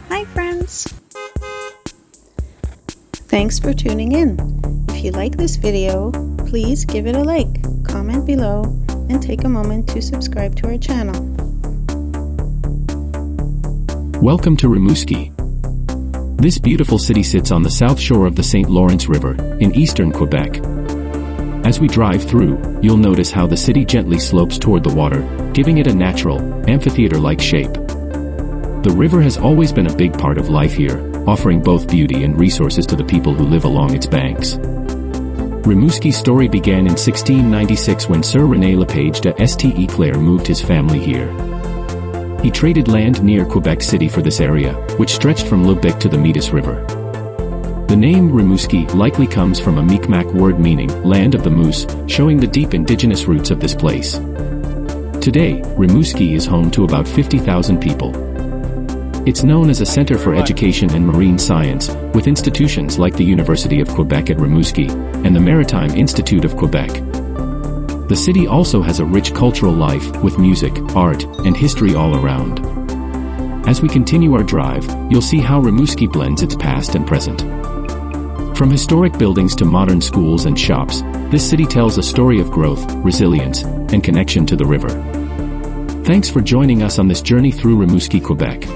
Hi friends! Thanks for tuning in. If you like this video, please give it a like, comment below, and take a moment to subscribe to our channel. Welcome to Rimouski. This beautiful city sits on the south shore of the St. Lawrence River, in eastern Quebec. As we drive through, you'll notice how the city gently slopes toward the water, giving it a natural, amphitheater-like shape. The river has always been a big part of life here, offering both beauty and resources to the people who live along its banks. Rimouski's story began in 1696 when Sir René Lepage de St. Clair moved his family here. He traded land near Quebec City for this area, which stretched from Lebec to the Metis River. The name Rimouski likely comes from a Mi'kmaq word meaning land of the moose, showing the deep indigenous roots of this place. Today, Rimouski is home to about 50,000 people. It's known as a center for education and marine science, with institutions like the University of Quebec at Rimouski and the Maritime Institute of Quebec. The city also has a rich cultural life, with music, art, and history all around. As we continue our drive, you'll see how Rimouski blends its past and present. From historic buildings to modern schools and shops, this city tells a story of growth, resilience, and connection to the river. Thanks for joining us on this journey through Rimouski, Quebec.